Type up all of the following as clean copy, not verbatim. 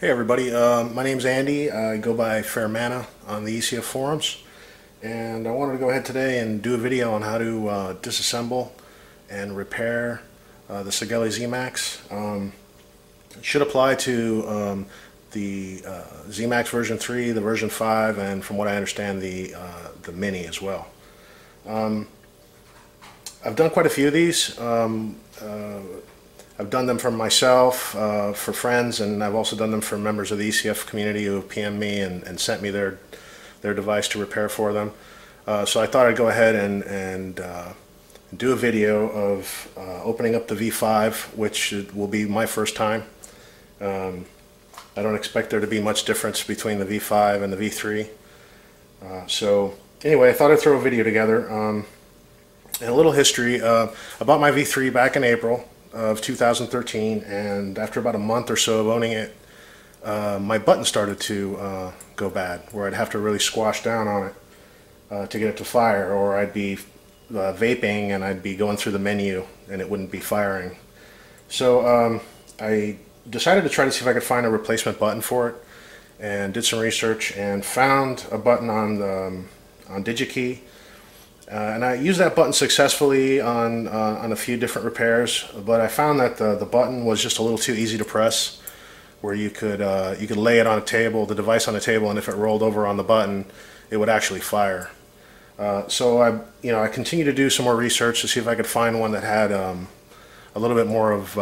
Hey everybody, my name's Andy. I go by Fairmana on the ECF forums, and I wanted to go ahead today and do a video on how to disassemble and repair the Sigelei ZMAX. It should apply to the ZMAX version 3, the version 5, and from what I understand the Mini as well. I've done quite a few of these. I've done them for myself, for friends, and I've also done them for members of the ECF community who have PM'd me and sent me their device to repair for them. So I thought I'd go ahead and do a video of opening up the V5, which will be my first time. I don't expect there to be much difference between the V5 and the V3. So anyway, I thought I'd throw a video together. And a little history. I bought my V3 back in April of 2013, and after about a month or so of owning it, my button started to go bad, where I'd have to really squash down on it to get it to fire, or I'd be vaping and I'd be going through the menu and it wouldn't be firing. So I decided to try to see if I could find a replacement button for it, and did some research and found a button on DigiKey. And I used that button successfully on a few different repairs, but I found that the button was just a little too easy to press, where you could lay it on a table, the device on a table, and if it rolled over on the button, it would actually fire. So I continued to do some more research to see if I could find one that had a little bit more of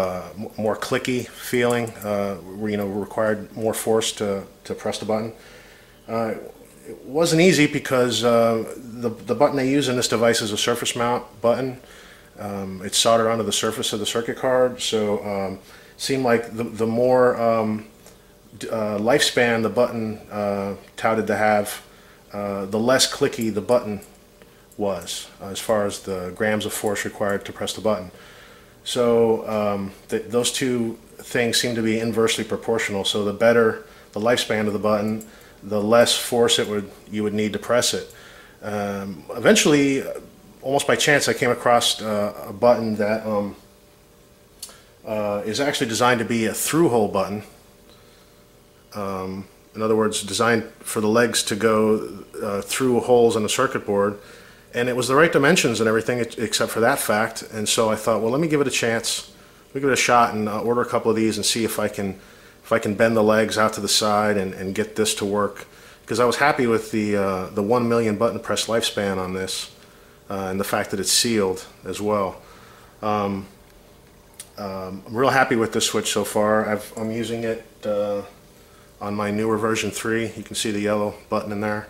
more clicky feeling, where required more force to press the button. It wasn't easy because the button they use in this device is a surface mount button. It's soldered onto the surface of the circuit card, so it seemed like the more lifespan the button touted to have, the less clicky the button was as far as the grams of force required to press the button. So those two things seem to be inversely proportional. So the better the lifespan of the button, the less force you would need to press it. Eventually, almost by chance, I came across a button that is actually designed to be a through-hole button. In other words, designed for the legs to go through holes in the circuit board, and it was the right dimensions and everything except for that fact. And so I thought, well, let me give it a chance, let me give it a shot, and order a couple of these and see if I can bend the legs out to the side and get this to work, because I was happy with the 1 million button press lifespan on this, and the fact that it's sealed as well. I'm real happy with this switch so far. I'm using it on my newer version 3. You can see the yellow button in there,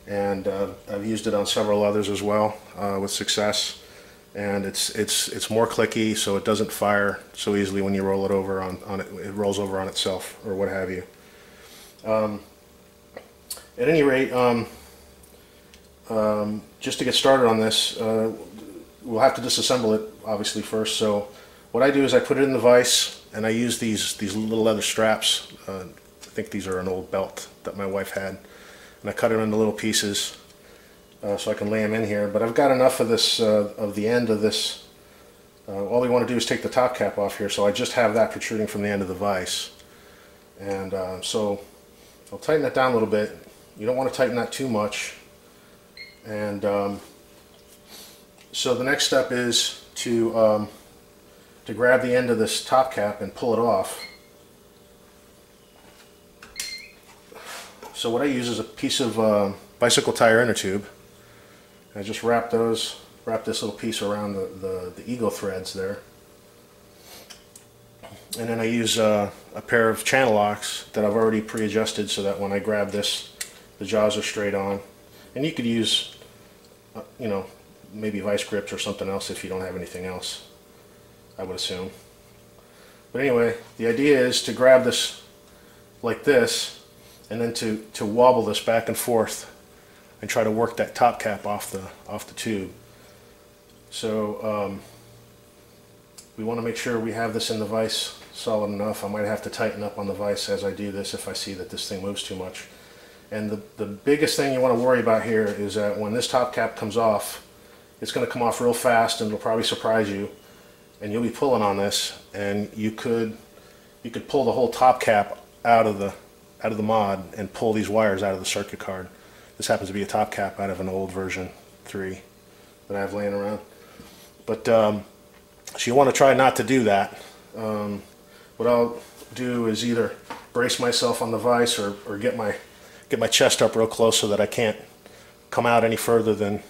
and I've used it on several others as well with success. And it's more clicky, so it doesn't fire so easily when you roll it over on it. It rolls over on itself or what have you. At any rate, just to get started on this, we'll have to disassemble it obviously first. So what I do is I put it in the vise, and I use these little leather straps. I think these are an old belt that my wife had, and I cut it into little pieces. So I can lay them in here, but I've got enough of this, of the end of this. All we want to do is take the top cap off here, so I just have that protruding from the end of the vise. And so I'll tighten that down a little bit. You don't want to tighten that too much. And so the next step is to grab the end of this top cap and pull it off. So what I use is a piece of bicycle tire inner tube. I just wrap this little piece around the eagle threads there, and then I use a pair of channel locks that I've already pre-adjusted so that when I grab this, the jaws are straight on. And you could use, maybe vice grips or something else if you don't have anything else, I would assume. But anyway, the idea is to grab this like this, and then to wobble this back and forth and try to work that top cap off the tube. So we want to make sure we have this in the vise solid enough. I might have to tighten up on the vise as I do this if I see that this thing moves too much. And the biggest thing you want to worry about here is that when this top cap comes off, it's going to come off real fast, and it'll probably surprise you, and you'll be pulling on this, and you could pull the whole top cap out of the mod and pull these wires out of the circuit card. This happens to be a top cap out of an old version 3 that I have laying around. But so you want to try not to do that. What I'll do is either brace myself on the vise or get my chest up real close so that I can't come out any further than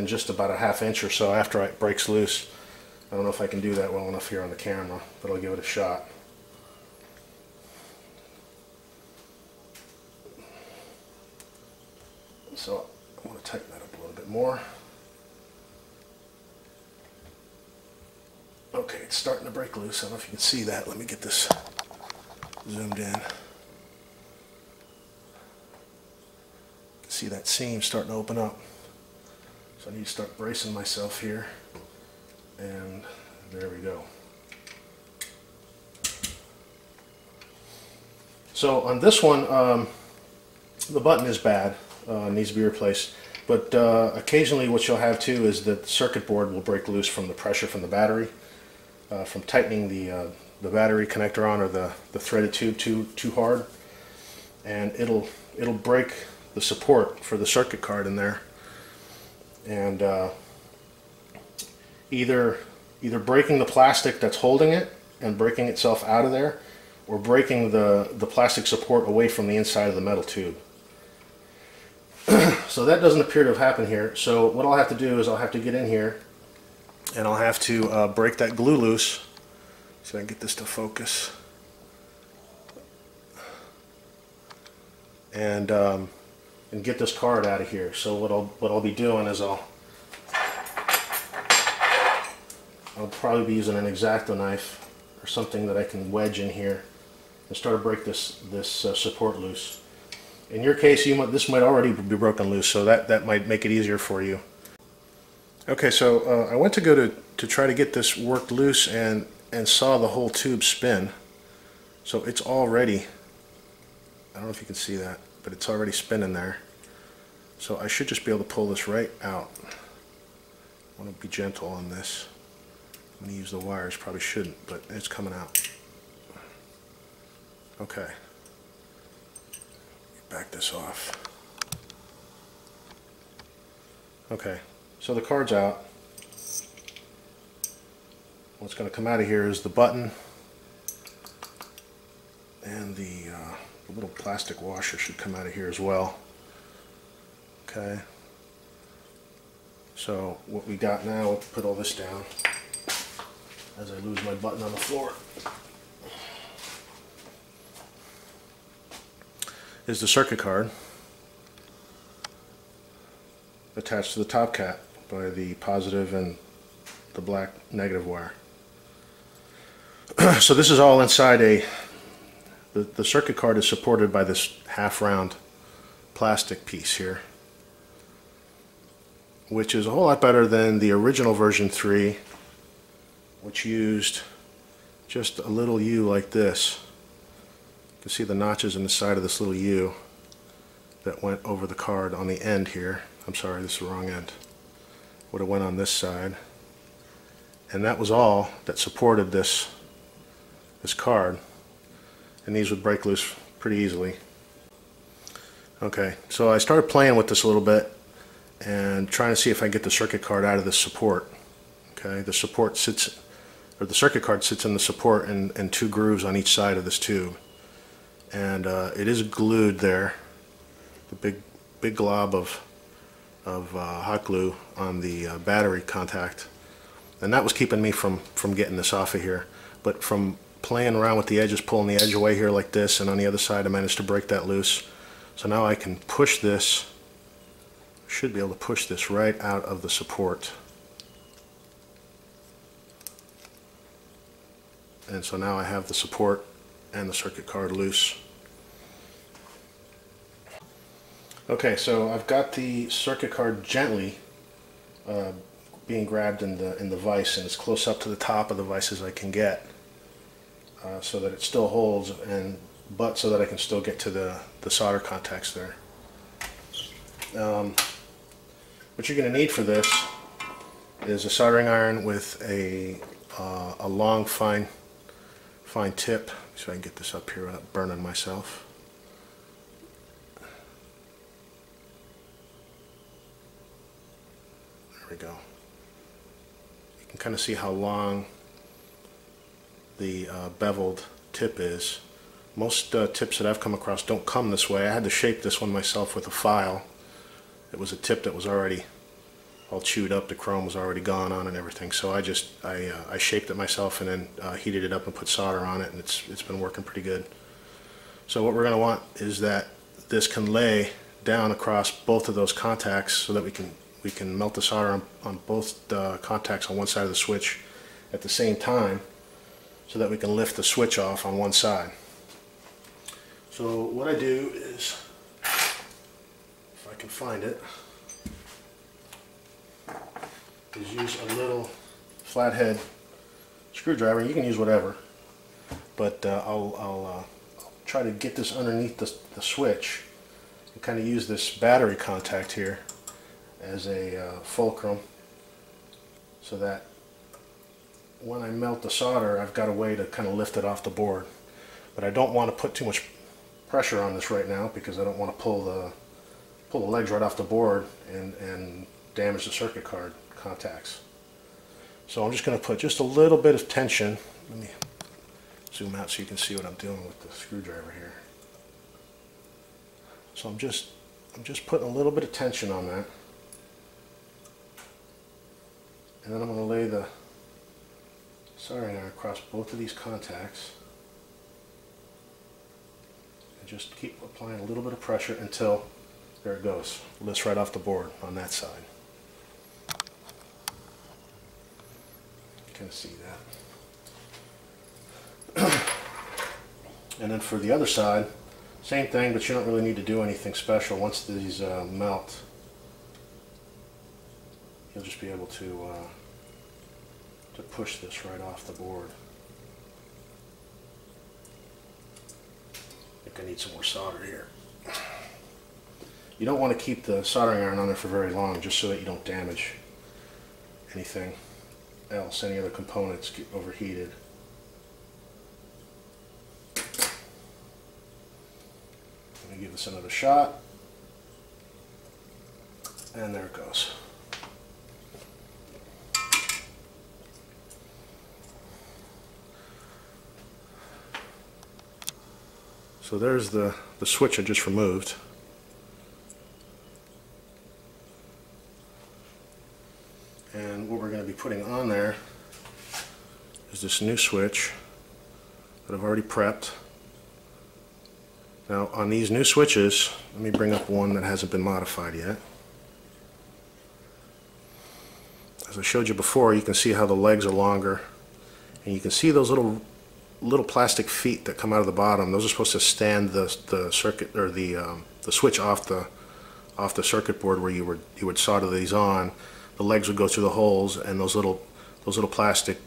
just about a ½ inch or so after it breaks loose. I don't know if I can do that well enough here on the camera, but I'll give it a shot. So I want to tighten that up a little bit more. Okay, it's starting to break loose. I don't know if you can see that. Let me get this zoomed in. See that seam starting to open up. So I need to start bracing myself here. And there we go. So on this one, the button is bad. Needs to be replaced. But occasionally what you'll have too is that the circuit board will break loose from the pressure from the battery, from tightening the battery connector on, or the threaded tube too hard, and it'll break the support for the circuit card in there. And either breaking the plastic that's holding it and breaking itself out of there, or breaking the plastic support away from the inside of the metal tube. So that doesn't appear to have happened here. So what I'll have to do is I'll have to get in here and I'll have to break that glue loose so I can get this to focus. And get this card out of here. So what I'll be doing is I'll probably be using an X-Acto knife or something that I can wedge in here and start to break this support loose. In your case, this might already be broken loose, so that might make it easier for you. Okay, so I went to go to try to get this worked loose and saw the whole tube spin. So it's already, I don't know if you can see that, but it's already spinning there. So I should just be able to pull this right out. I want to be gentle on this. I'm going to use the wires, probably shouldn't, but it's coming out. Okay. Back this off. Okay, so the card's out. What's going to come out of here is the button and the little plastic washer should come out of here as well. Okay, so what we got now, we'll put all this down as I lose my button on the floor, is the circuit card attached to the top cap by the positive and the black negative wire. So this is all inside the circuit card is supported by this half round plastic piece here, which is a whole lot better than the original version 3, which used just a little U like this. You can see the notches in the side of this little U that went over the card on the end here. I'm sorry, this is the wrong end. Would have went on this side. And that was all that supported this card. And these would break loose pretty easily. Okay, so I started playing with this a little bit and trying to see if I can get the circuit card out of this support. Okay, the support sits, or the circuit card sits in the support and two grooves on each side of this tube. And it is glued there, the big glob of hot glue on the battery contact, and that was keeping me from getting this off of here. But from playing around with the edges, pulling the edge away here like this, and on the other side I managed to break that loose. So now I can push this, should be able to push this right out of the support. And so now I have the support and the circuit card loose. Okay, so I've got the circuit card gently being grabbed in the vise, and as close up to the top of the vise as I can get, so that it still holds, but so that I can still get to the solder contacts there. What you're going to need for this is a soldering iron with a long fine tip See if I can get this up here without burning myself. There we go. You can kind of see how long the beveled tip is. Most tips that I've come across don't come this way. I had to shape this one myself with a file. It was a tip that was already all chewed up. The chrome was already gone on and everything. So I shaped it myself and then heated it up and put solder on it, and it's been working pretty good. So what we're going to want is that this can lay down across both of those contacts so that we can melt the solder on both the contacts on one side of the switch at the same time, so that we can lift the switch off on one side. So what I do is, if I can find it, is use a little flathead screwdriver. You can use whatever, but I'll try to get this underneath the switch and kind of use this battery contact here as a fulcrum, so that when I melt the solder, I've got a way to kind of lift it off the board. But I don't want to put too much pressure on this right now, because I don't want to pull the legs right off the board and damage the circuit card contacts. So I'm just going to put just a little bit of tension. Let me zoom out so you can see what I'm doing with the screwdriver here. So I'm just putting a little bit of tension on that, and then I'm going to lay the soldering iron across both of these contacts and just keep applying a little bit of pressure until, there it goes, lifts right off the board on that side. You can see that. And then for the other side, same thing, but you don't really need to do anything special. Once these melt, you'll just be able to push this right off the board. I think I need some more solder here. You don't want to keep the soldering iron on there for very long, just so that you don't damage anything else, any other components get overheated. Let me give this another shot, and there it goes. So there's the switch I just removed. And what we're going to be putting on there is this new switch that I've already prepped. Now on these new switches, let me bring up one that hasn't been modified yet. As I showed you before, you can see how the legs are longer, and you can see those little plastic feet that come out of the bottom. Those are supposed to stand the circuit, or the switch off the circuit board where you would solder these on. The legs would go through the holes, and those little plastic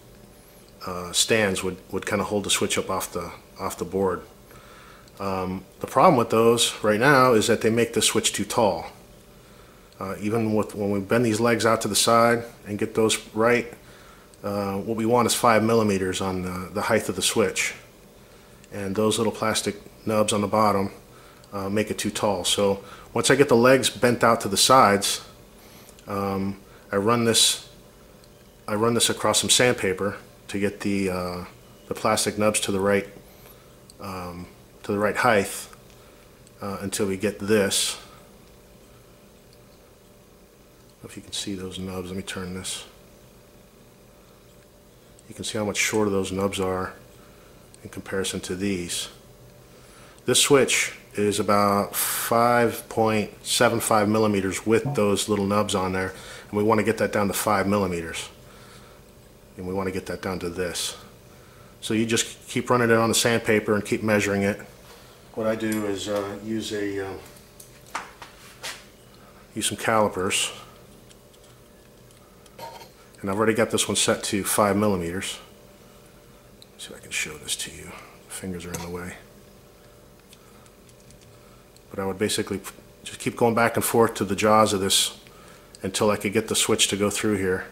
stands would kind of hold the switch up off the board. The problem with those right now is that they make the switch too tall. Even when we bend these legs out to the side and get those right, what we want is 5 millimeters on the height of the switch, and those little plastic nubs on the bottom make it too tall. So once I get the legs bent out to the sides, I run this across some sandpaper to get the plastic nubs to the right height until we get this. I don't know if you can see those nubs. Let me turn this. You can see how much shorter those nubs are in comparison to these. This switch is about 5.75 millimeters with those little nubs on there, and we want to get that down to 5 millimeters, and we want to get that down to this. So you just keep running it on the sandpaper and keep measuring it. What I do is use some calipers, and I've already got this one set to 5 millimeters. Let's see if I can show this to you. The fingers are in the way. But I would basically just keep going back and forth to the jaws of this until I could get the switch to go through here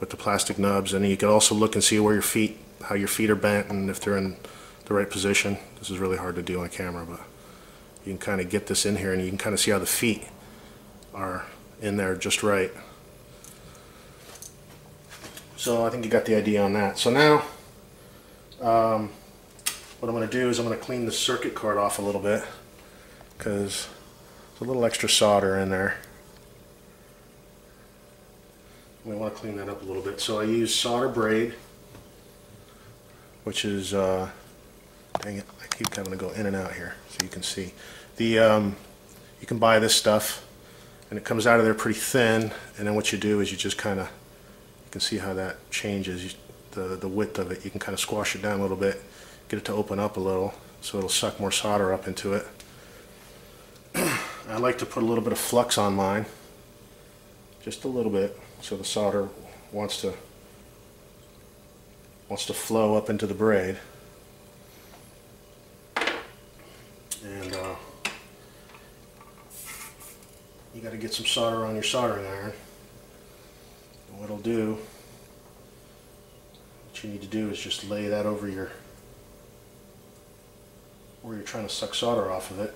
with the plastic nubs. And you can also look and see where how your feet are bent, and if they're in the right position. This is really hard to do on camera, but you can kind of get this in here and you can kind of see how the feet are in there just right. So I think you got the idea on that. So now what I'm going to do is I'm going to clean the circuit card off a little bit because there's a little extra solder in there. We want to clean that up a little bit. So I use solder braid, which is, dang it, I keep having to go in and out here so you can see. You can buy this stuff and it comes out of there pretty thin, and then what you do is you just kind of, you can see how that changes the width of it. You can kind of squash it down a little bit, get it to open up a little so it'll suck more solder up into it. I like to put a little bit of flux on mine, just a little bit, so the solder wants to flow up into the braid. And you got to get some solder on your soldering iron. And what it'll do, what you need to do is just lay that over your, where you're trying to suck solder off of it,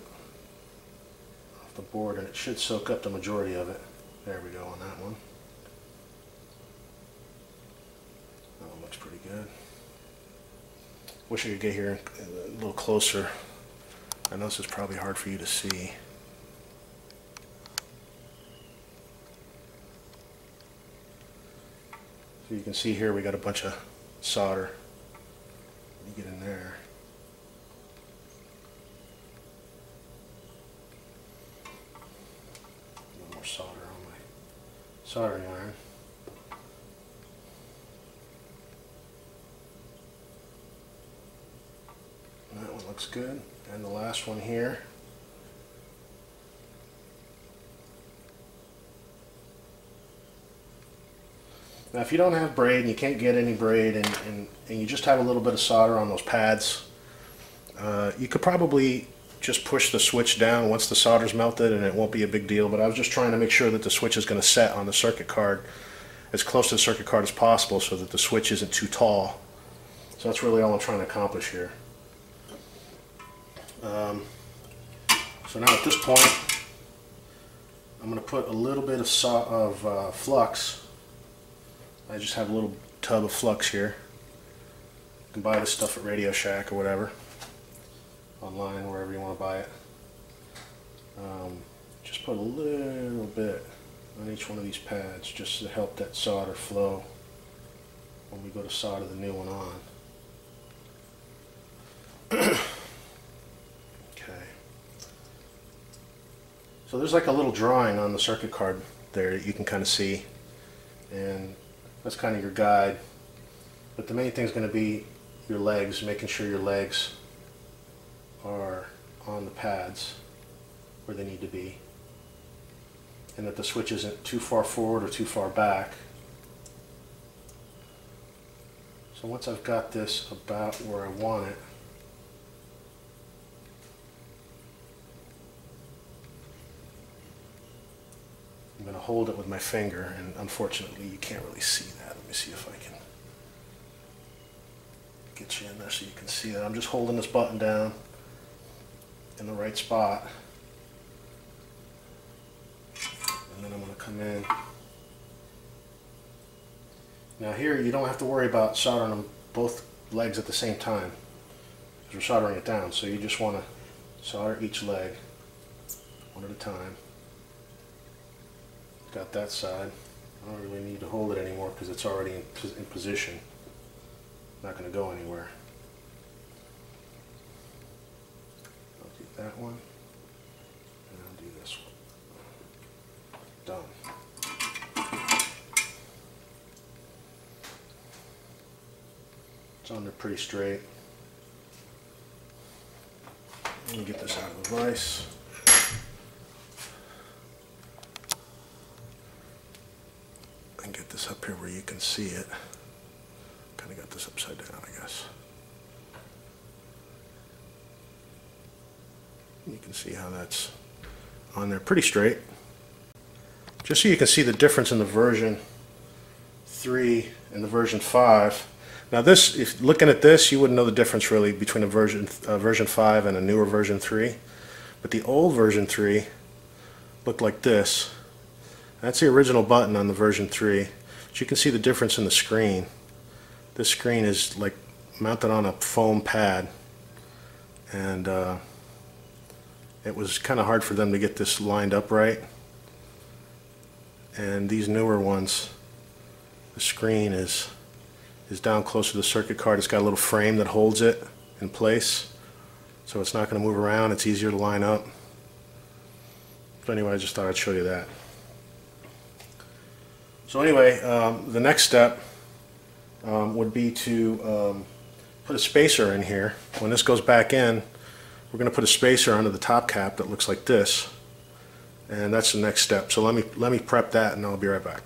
off the board, and it should soak up the majority of it. There we go on that one. That one looks pretty good. Wish I could get here a little closer. I know this is probably hard for you to see. So you can see here we got a bunch of solder. Let me get in there. A little more solder on my soldering iron. That one looks good. And the last one here. Now if you don't have braid and you can't get any braid and you just have a little bit of solder on those pads, you could probably just push the switch down once the solder's melted and it won't be a big deal, but I was just trying to make sure that the switch is going to set on the circuit card as close to the circuit card as possible so that the switch isn't too tall. So that's really all I'm trying to accomplish here. So now at this point I'm going to put a little bit of flux. I just have a little tub of flux here. You can buy this stuff at Radio Shack or whatever, online, wherever you want to buy it. Just put a little bit on each one of these pads just to help that solder flow when we go to solder the new one on. So there's like a little drawing on the circuit card there that you can kind of see, and that's kind of your guide. But the main thing is going to be your legs, making sure your legs are on the pads where they need to be, and that the switch isn't too far forward or too far back. So once I've got this about where I want it, I'm going to hold it with my finger, and unfortunately you can't really see that. Let me see if I can get you in there so you can see that. I'm just holding this button down in the right spot, and then I'm going to come in. Now here you don't have to worry about soldering them both legs at the same time because we're soldering it down, so you just want to solder each leg one at a time. Got that side. I don't really need to hold it anymore because it's already in position. Not going to go anywhere. I'll do that one, and I'll do this one. Done. It's on there pretty straight. Let me get this out of the vise. And get this up here where you can see it. Kind of got this upside down, I guess. You can see how that's on there pretty straight. Just so you can see the difference in the version 3 and the version 5. Now this, if looking at this, you wouldn't know the difference really between a version 5 and a newer version 3. But the old version 3 looked like this. That's the original button on the version 3. But you can see the difference in the screen. This screen is like mounted on a foam pad, and it was kind of hard for them to get this lined up right. And these newer ones, the screen is down close to the circuit card. It's got a little frame that holds it in place, so it's not going to move around. It's easier to line up. So anyway, I just thought I'd show you that. So anyway, the next step would be to put a spacer in here. When this goes back in, we're going to put a spacer under the top cap that looks like this, and that's the next step. So let me prep that, and I'll be right back.